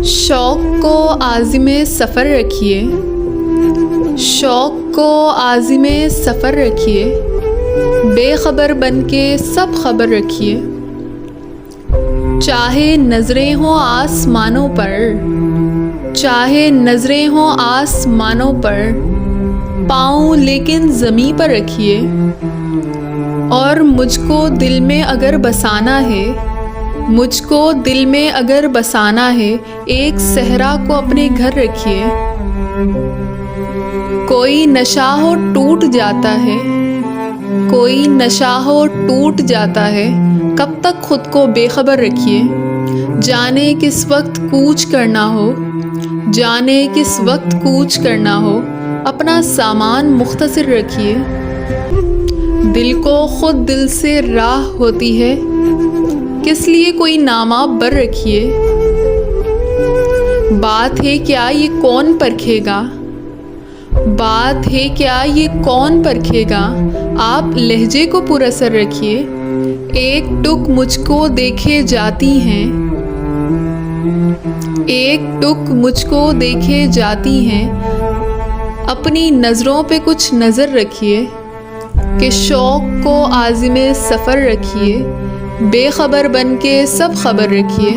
शौक़ को आज़िमे सफ़र रखिए, शौक़ को आज़िमे सफ़र रखिए, बेखबर बन के सब खबर रखिए। चाहे नज़रें हों आसमानों पर, चाहे नज़रें हों आसमानों पर, पाँव लेकिन ज़मीं पर रखिए। और मुझको दिल में अगर बसाना है, मुझको दिल में अगर बसाना है, एक सहरा को अपने घर रखिए। कोई नशा हो टूट जाता है, कोई नशा हो टूट जाता है, कब तक खुद को बेखबर रखिए। जाने किस वक्त कूच करना हो, जाने किस वक्त कूच करना हो, अपना सामान मुख्तसर रखिए। दिल को खुद दिल से राह होती है, किस लिए कोई नामा बर रखिए। बात है क्या ये कौन परखेगा, बात है क्या ये कौन परखेगा, आप लहजे को पुरअसर रखिए। एक टुक मुझको देखे जाती हैं, एक टुक मुझको देखे जाती हैं, अपनी नज़रों पे कुछ नज़र रखिए। कि शौक़ को आज़िमे सफ़र रखिए, बेखबर बन के सब खबर रखिए।